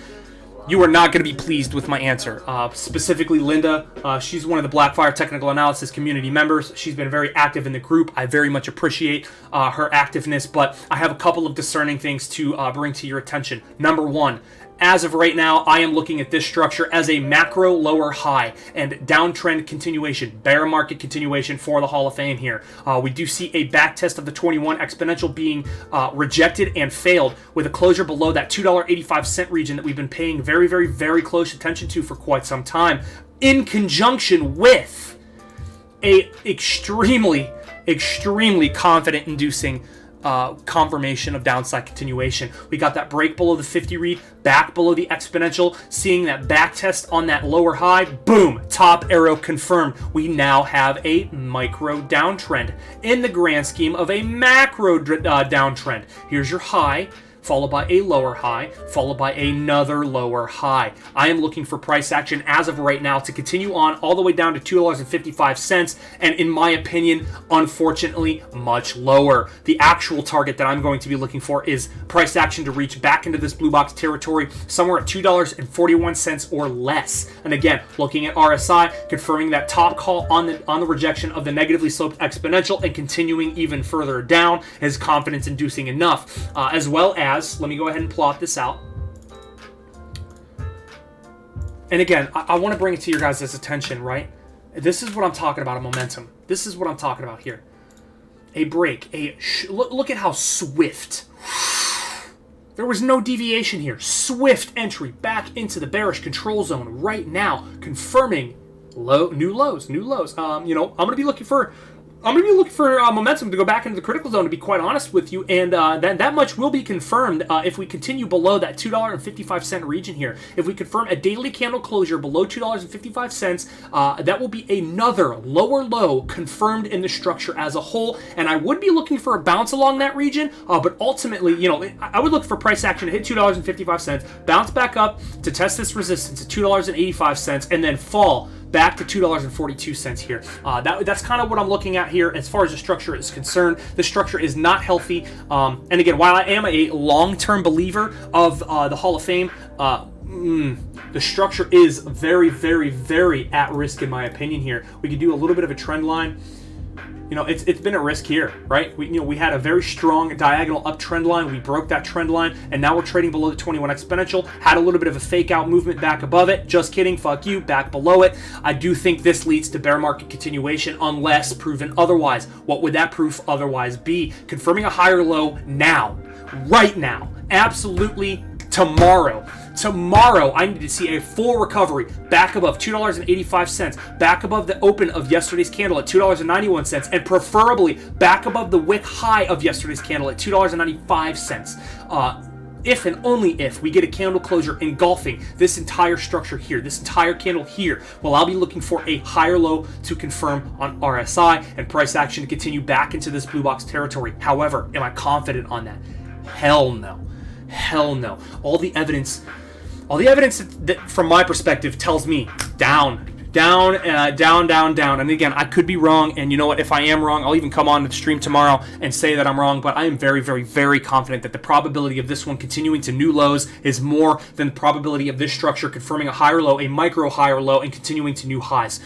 You are not going to be pleased with my answer. Specifically, Linda, she's one of the Blackfire Technical Analysis community members. She's been very active in the group. I very much appreciate her activeness, but I have a couple of discerning things to bring to your attention. Number one, as of right now, I am looking at this structure as a macro lower high and downtrend continuation, bear market continuation for the Hall of Fame here. We do see a back test of the 21 exponential being rejected and failed with a closure below that $2.85 region that we've been paying very, very, very close attention to for quite some time, in conjunction with a extremely confident inducing confirmation of downside continuation. We got that break below the 50 read, back below the exponential, seeing that back test on that lower high, boom, top arrow confirmed. We now have a micro downtrend in the grand scheme of a macro downtrend. Here's your high, followed by a lower high, followed by another lower high. I am looking for price action as of right now to continue on all the way down to $2.55, and in my opinion, unfortunately, much lower. The actual target that I'm going to be looking for is price action to reach back into this blue box territory somewhere at $2.41 or less. And again, looking at RSI, confirming that top call on the rejection of the negatively sloped exponential and continuing even further down is confidence inducing enough, as well as, let me go ahead and plot this out. And again, I want to bring it to your guys' attention, right? This is what I'm talking about, a momentum. This is what I'm talking about here. A break, look at how swift. There was no deviation here. Swift entry back into the bearish control zone right now, confirming new lows. I'm going to be looking for momentum to go back into the critical zone, to be quite honest with you, and that much will be confirmed if we continue below that $2.55 region here. If we confirm a daily candle closure below $2.55, that will be another lower low confirmed in the structure as a whole, and I would be looking for a bounce along that region, but ultimately, I would look for price action to hit $2.55, bounce back up to test this resistance at $2.85, and then fall back to $2.42 here. That's kind of what I'm looking at here as far as the structure is concerned. The structure is not healthy. And again, while I am a long-term believer of the Hall of Fame, the structure is very, very, very at risk in my opinion here. We could do a little bit of a trend line. You know, it's been at risk here, right? We had a very strong diagonal uptrend line. We broke that trend line, and now we're trading below the 21 exponential. Had a little bit of a fake out movement back above it. Just kidding, fuck you, back below it. I do think this leads to bear market continuation unless proven otherwise. What would that proof otherwise be? Confirming a higher low now, right now, absolutely tomorrow. Tomorrow, I need to see a full recovery back above $2.85, back above the open of yesterday's candle at $2.91, and preferably back above the wick high of yesterday's candle at $2.95. If and only if we get a candle closure engulfing this entire structure here, this entire candle here, well, I'll be looking for a higher low to confirm on RSI and price action to continue back into this blue box territory. However, am I confident on that? Hell no. Hell no. All the evidence that from my perspective tells me down. And again, I could be wrong, and you know what? If I am wrong, I'll even come on the stream tomorrow and say that I'm wrong, but I am very, very, very confident that the probability of this one continuing to new lows is more than the probability of this structure confirming a higher low, a micro higher low, and continuing to new highs.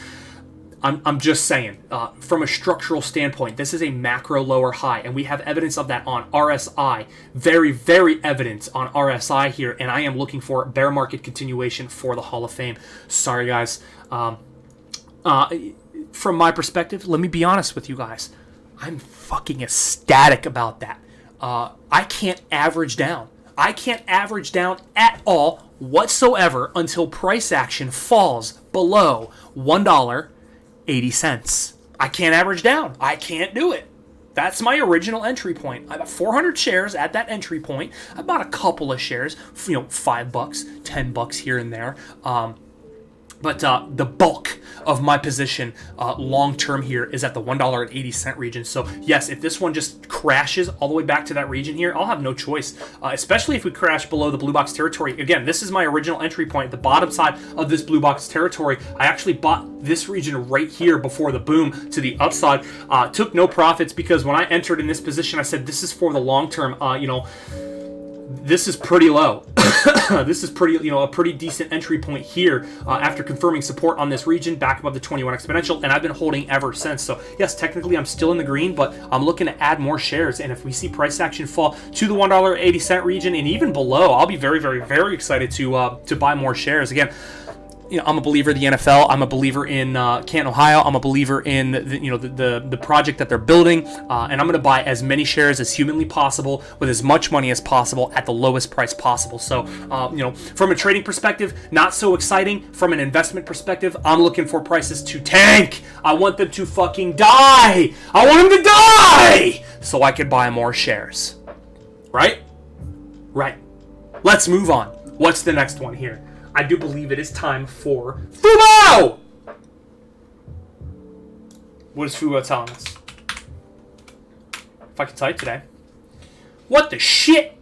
I'm just saying, from a structural standpoint, this is a macro lower high, and we have evidence of that on RSI. Very, very evident on RSI here, and I am looking for bear market continuation for the Hall of Fame. Sorry, guys. From my perspective, let me be honest with you guys. I'm fucking ecstatic about that. I can't average down. I can't average down at all whatsoever until price action falls below $1.80. I can't average down. I can't do it. That's my original entry point. I bought 400 shares at that entry point. I bought a couple of shares, $5, $10 here and there. But the bulk of my position long term here is at the $1.80 region. So yes, if this one just crashes all the way back to that region here, I'll have no choice, especially if we crash below the blue box territory. Again, this is my original entry point, the bottom side of this blue box territory. I actually bought this region right here before the boom to the upside. Took no profits because when I entered in this position, I said this is for the long term. This is pretty low. This is pretty, a pretty decent entry point here after confirming support on this region back above the 21 exponential, and I've been holding ever since. So yes, technically I'm still in the green, but I'm looking to add more shares, and if we see price action fall to the $1.80 region and even below, I'll be very, very, very excited to buy more shares. Again, I'm a believer in the NFL. I'm a believer in Canton, Ohio. I'm a believer in the project that they're building, and I'm going to buy as many shares as humanly possible with as much money as possible at the lowest price possible. So, from a trading perspective, not so exciting. From an investment perspective, I'm looking for prices to tank. I want them to fucking die. I want them to die so I can buy more shares. Right? Right. Let's move on. What's the next one here? I do believe it is time for Fubo! What is Fubo telling us? If I can type today. What the shit?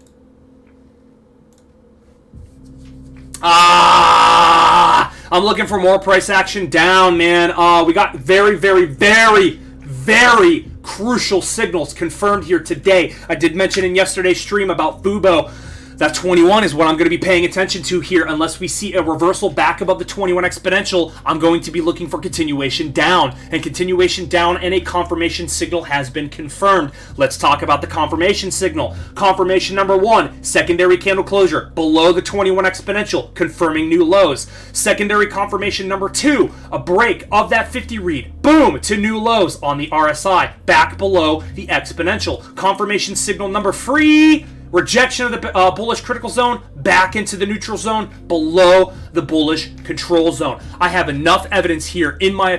I'm looking for more price action down, man. We got very, very, very, very crucial signals confirmed here today. I did mention in yesterday's stream about Fubo. That 21 is what I'm going to be paying attention to here. Unless we see a reversal back above the 21 exponential, I'm going to be looking for continuation down. And continuation down and a confirmation signal has been confirmed. Let's talk about the confirmation signal. Confirmation number 1, secondary candle closure below the 21 exponential, confirming new lows. Secondary confirmation number 2, a break of that 50 read. Boom, to new lows on the RSI, back below the exponential. Confirmation signal number 3, rejection of the bullish critical zone back into the neutral zone below the bullish control zone. I have enough evidence here, in my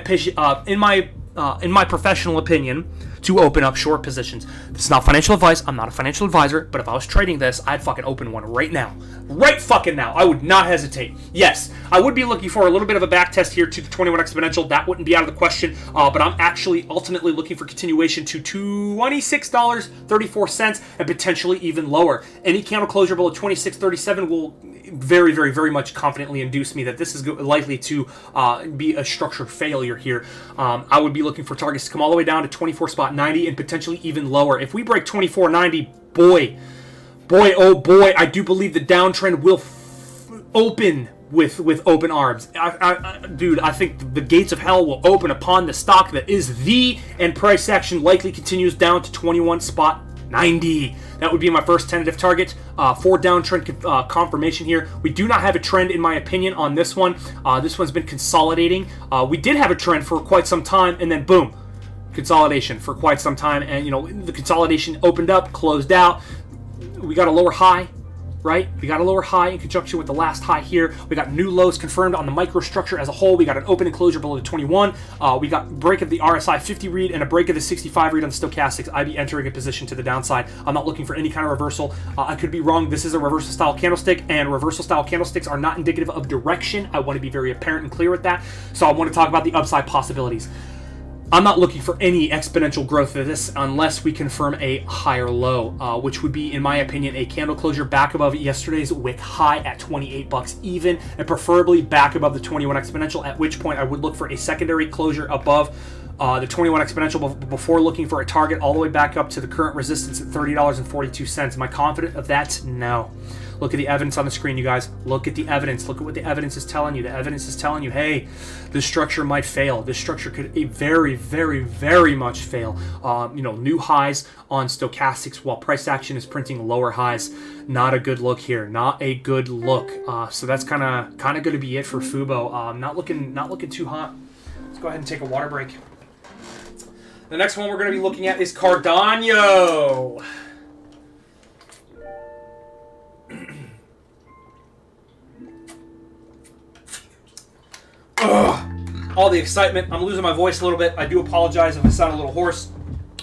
professional opinion, to open up short positions. It's not financial advice. I'm not a financial advisor, but if I was trading this, I'd fucking open one right now. Right fucking now. I would not hesitate. Yes, I would be looking for a little bit of a back test here to the 21 exponential. That wouldn't be out of the question, but I'm actually ultimately looking for continuation to $26.34 and potentially even lower. Any candle closure below 26.37 will very, very, very much confidently induce me that this is likely to be a structured failure here. I would be looking for targets to come all the way down to 24.90 and potentially even lower. If we break 24.90, boy, oh boy, I do believe the downtrend will open with open arms. Dude, I think the gates of hell will open upon the stock that is and price action likely continues down to 21.90. That would be my first tentative target for downtrend confirmation here. We do not have a trend, in my opinion, on this one. This one's been consolidating. We did have a trend for quite some time, and then boom, consolidation for quite some time. And, you know, the consolidation opened up, closed out. We got a lower high, right? We got a lower high in conjunction with the last high here. We got new lows confirmed on the microstructure as a whole. We got an open and closure below the 21. We got break of the RSI 50 read and a break of the 65 read on the stochastics. I'd be entering a position to the downside. I'm not looking for any kind of reversal. I could be wrong. This is a reversal style candlestick, and reversal style candlesticks are not indicative of direction. I want to be very apparent and clear with that. So I want to talk about the upside possibilities. I'm not looking for any exponential growth of this unless we confirm a higher low, which would be, in my opinion, a candle closure back above yesterday's wick high at 28 bucks even, and preferably back above the 21 exponential, at which point I would look for a secondary closure above the 21 exponential before looking for a target all the way back up to the current resistance at $30.42. Am I confident of that? No. Look at the evidence on the screen, you guys. Look at the evidence. Look at what the evidence is telling you. The evidence is telling you, hey, this structure might fail. This structure could very, very, very much fail. New highs on stochastics while price action is printing lower highs. Not a good look here. Not a good look. So that's kind of going to be it for Fubo. Not looking too hot. Let's go ahead and take a water break. The next one we're going to be looking at is Cardano. All the excitement. I'm losing my voice a little bit. I do apologize if I sound a little hoarse,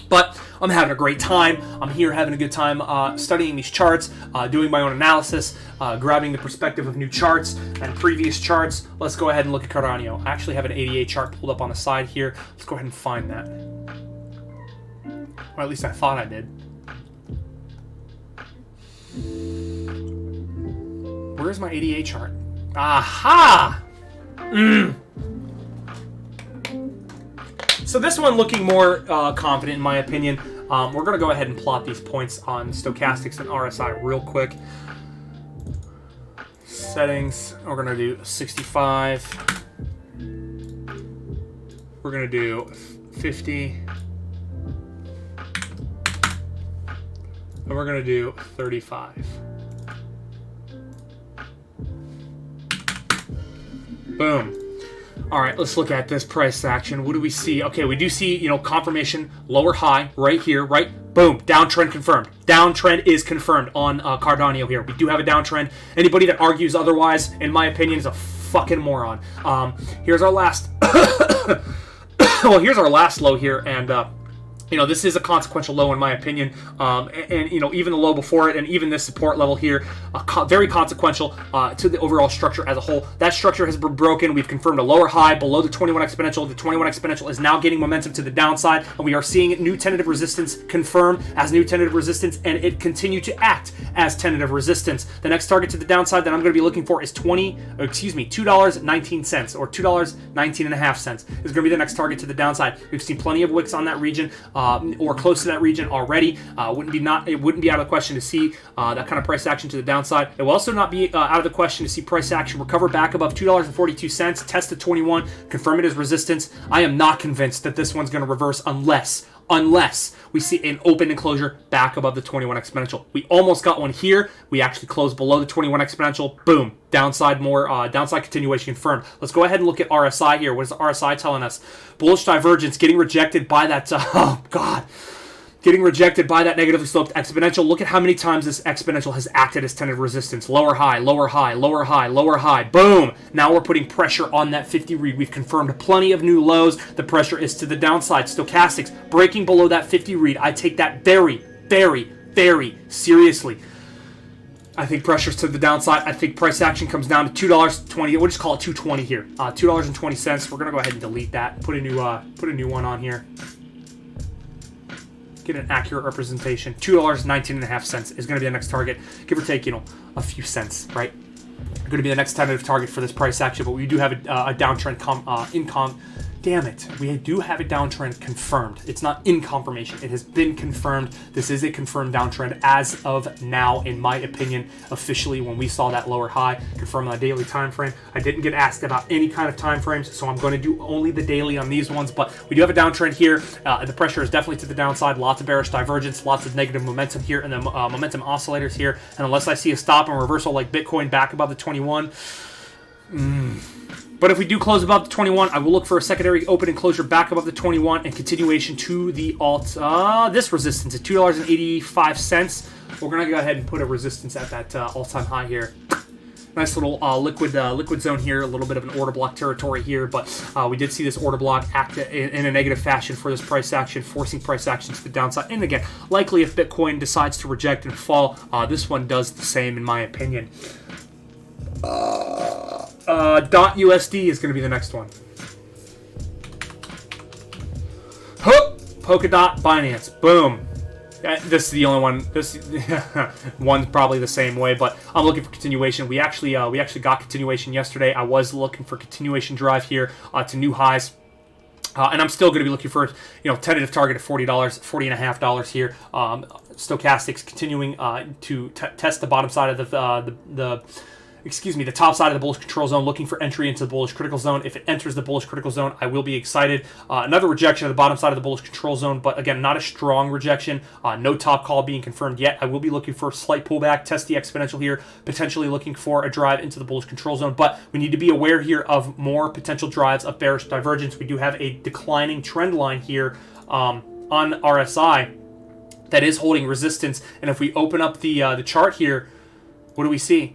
but I'm having a great time. I'm here having a good time studying these charts, doing my own analysis, grabbing the perspective of new charts and previous charts. Let's go ahead and look at Cardano. I actually have an 88 chart pulled up on the side here. Let's go ahead and find that. Or at least I thought I did. Where's my 88 chart? Aha! So this one looking more confident in my opinion. We're going to go ahead and plot these points on stochastics and RSI real quick. Settings, we're going to do 65. We're going to do 50. And we're going to do 35. Boom. All right, let's look at this price action. What do we see? Okay, we do see, confirmation, lower high right here, right? Boom, downtrend confirmed. Downtrend is confirmed on Cardano here. We do have a downtrend. Anybody that argues otherwise, in my opinion, is a fucking moron. Here's our last, here's our last low here, and this is a consequential low in my opinion, and even the low before it and even this support level here, very consequential to the overall structure as a whole. That structure has been broken. We've confirmed a lower high below the 21 exponential. The 21 exponential is now gaining momentum to the downside, and we are seeing new tentative resistance confirm as new tentative resistance, and it continue to act as tentative resistance. The next target to the downside that I'm going to be looking for is $2.19 or $2.19.5 is going to be the next target to the downside. We've seen plenty of wicks on that region. Or close to that region already. It wouldn't be out of the question to see that kind of price action to the downside. It will also not be out of the question to see price action recover back above $2.42, test the 21, confirm it as resistance. I am not convinced that this one's going to reverse unless we see an open and closure back above the 21 exponential. We almost got one here. We actually closed below the 21 exponential. Boom. Downside continuation confirmed. Let's go ahead and look at RSI here. What is the RSI telling us? Bullish divergence getting rejected by that, oh God. getting rejected by that negatively sloped exponential. Look at how many times this exponential has acted as tentative resistance. Lower high, lower high, lower high, lower high. Boom! Now we're putting pressure on that 50 read. We've confirmed plenty of new lows. The pressure is to the downside. Stochastics breaking below that 50 read. I take that very, very, very seriously. I think pressure's to the downside. I think price action comes down to $2.20. We'll just call it $2.20 here. $2.20. We're gonna go ahead and delete that. Put a new one on here. Get an accurate representation. $2.19.5 is going to be the next target. Give or take, a few cents, right? Going to be the next tentative target for this price action, but we do have a downtrend Damn it. We do have a downtrend confirmed. It's not in confirmation. It has been confirmed. This is a confirmed downtrend as of now, in my opinion, officially when we saw that lower high confirmed on a daily time frame. I didn't get asked about any kind of time frames, so I'm going to do only the daily on these ones, but we do have a downtrend here. The pressure is definitely to the downside. Lots of bearish divergence, lots of negative momentum here, and the momentum oscillators here. And unless I see a stop and reversal like Bitcoin back above the 21, but if we do close above the 21, I will look for a secondary open and closure back above the 21 and continuation to the this resistance at $2.85. We're going to go ahead and put a resistance at that all-time high here. Nice little liquid zone here, a little bit of an order block territory here, but we did see this order block act in a negative fashion for this price action, forcing price action to the downside. And again, likely if Bitcoin decides to reject and fall, this one does the same in my opinion. .USD is going to be the next one. Polkadot Binance. Boom. This is the only one. This one's probably the same way, but I'm looking for continuation. We actually got continuation yesterday. I was looking for continuation drive here to new highs. And I'm still going to be looking for, tentative target of $40, $40.50 here. Stochastics continuing to test the bottom side of the top side of the bullish control zone, looking for entry into the bullish critical zone. If it enters the bullish critical zone, I will be excited. Another rejection of the bottom side of the bullish control zone, but again, not a strong rejection. No top call being confirmed yet. I will be looking for a slight pullback, test the exponential here, potentially looking for a drive into the bullish control zone, but we need to be aware here of more potential drives of bearish divergence. We do have a declining trend line here on RSI that is holding resistance, and if we open up the chart here, what do we see?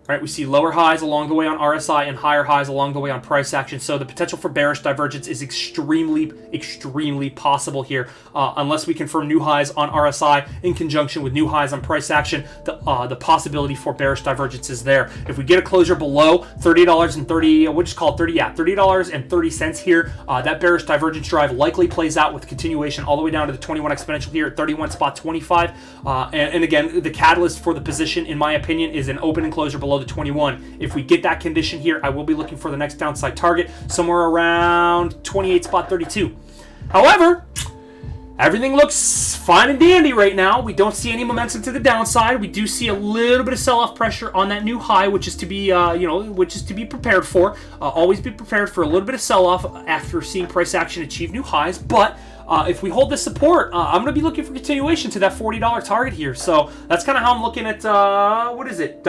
Right, we see lower highs along the way on RSI and higher highs along the way on price action. So the potential for bearish divergence is extremely, extremely possible here. Unless we confirm new highs on RSI in conjunction with new highs on price action, the possibility for bearish divergence is there. If we get a closure below $30.30, we'll just call it $30.30 here, that bearish divergence drive likely plays out with continuation all the way down to the 21 exponential here at 31.25. And again, the catalyst for the position, in my opinion, is an open and closure below the 21. If we get that condition here, I will be looking for the next downside target somewhere around 28.32. However, everything looks fine and dandy right now. We don't see any momentum to the downside. We do see a little bit of sell-off pressure on that new high, which is to be, prepared for. Always be prepared for a little bit of sell-off after seeing price action achieve new highs. But if we hold this support, I'm going to be looking for continuation to that $40 target here. So that's kind of how I'm looking at, what is it?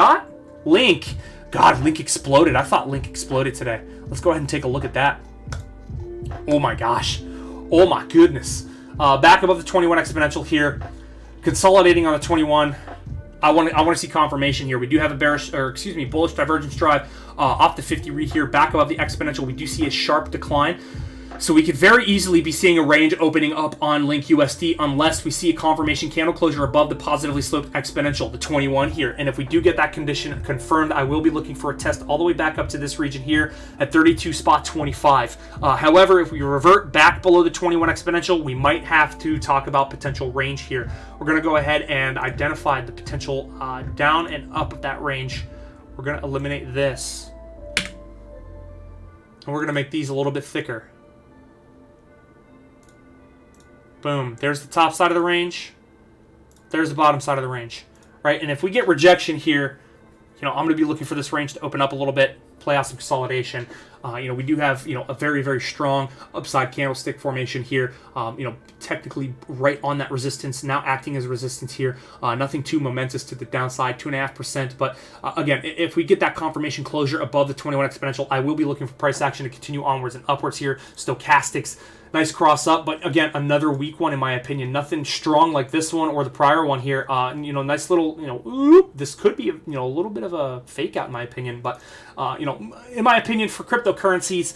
Link. God, Link exploded. I thought Link exploded today. Let's go ahead and take a look at that. Oh my gosh. Oh my goodness. Back above the 21 exponential here. Consolidating on the 21. I want to see confirmation here. We do have a bullish divergence drive off the 50 read here. Back above the exponential, we do see a sharp decline. So we could very easily be seeing a range opening up on Link USD unless we see a confirmation candle closure above the positively sloped exponential, the 21 here. And if we do get that condition confirmed, I will be looking for a test all the way back up to this region here at 32.25. However, if we revert back below the 21 exponential, we might have to talk about potential range here. We're going to go ahead and identify the potential down and up of that range. We're going to eliminate this. And we're going to make these a little bit thicker. Boom. There's the top side of the range. There's the bottom side of the range. Right? And if we get rejection here, I'm going to be looking for this range to open up a little bit, play out some consolidation. We do have, a very, very strong upside candlestick formation here, technically right on that resistance, now acting as resistance here. Nothing too momentous to the downside, 2.5%. But again, if we get that confirmation closure above the 21 exponential, I will be looking for price action to continue onwards and upwards here. Stochastics, nice cross up, but again, another weak one in my opinion. Nothing strong like this one or the prior one here. Nice little, this could be, a little bit of a fake out in my opinion. But, in my opinion, for cryptocurrencies,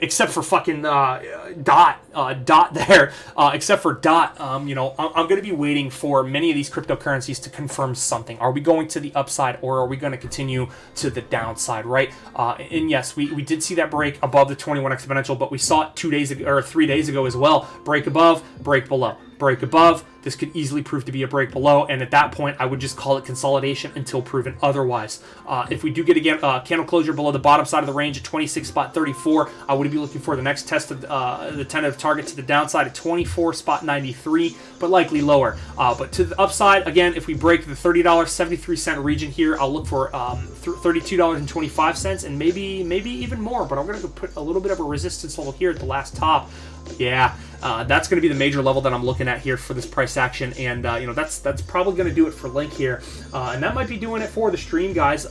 except for fucking DOT there, except for DOT, I'm going to be waiting for many of these cryptocurrencies to confirm something. Are we going to the upside or are we going to continue to the downside, right? And yes, we did see that break above the 21 exponential, but we saw it 2 days ago or 3 days ago as well. Break above, break below. Break above, this could easily prove to be a break below, and at that point, I would just call it consolidation until proven otherwise. If we do get again candle closure below the bottom side of the range at 26.34, I would be looking for the next test of the tentative target to the downside at 24.93, but likely lower. But to the upside, again, if we break the $30.73 region here, I'll look for $32.25 and maybe even more. But I'm going to put a little bit of a resistance level here at the last top. Yeah, that's going to be the major level that I'm looking at here for this price action, and that's probably going to do it for Link here, and that might be doing it for the stream, guys.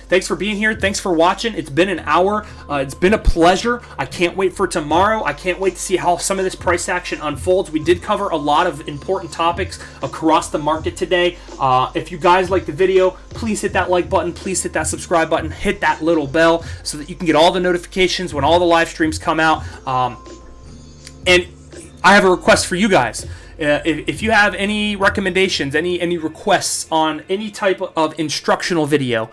Thanks for being here. Thanks for watching. It's been an hour. It's been a pleasure. I can't wait for tomorrow. I can't wait to see how some of this price action unfolds. We did cover a lot of important topics across the market today. If you guys like the video, please hit that like button. Please hit that subscribe button. Hit that little bell so that you can get all the notifications when all the live streams come out. And I have a request for you guys. If you have any recommendations, any requests on any type of instructional video,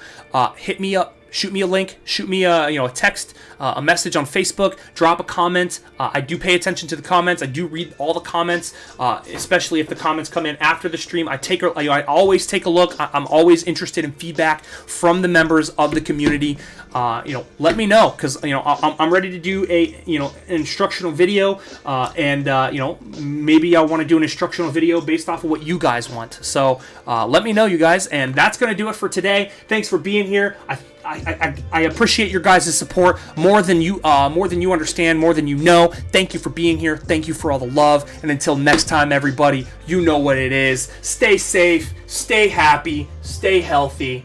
hit me up. Shoot me a link. Shoot me a text, a message on Facebook. Drop a comment. I do pay attention to the comments. I do read all the comments, especially if the comments come in after the stream. I always take a look. I'm always interested in feedback from the members of the community. Let me know, because I'm ready to do an instructional video, and maybe I want to do an instructional video based off of what you guys want. So let me know, you guys, and that's gonna do it for today. Thanks for being here. I appreciate your guys' support more than you understand, more than you know. Thank you for being here. Thank you for all the love. And until next time, everybody, you know what it is. Stay safe, stay happy, stay healthy.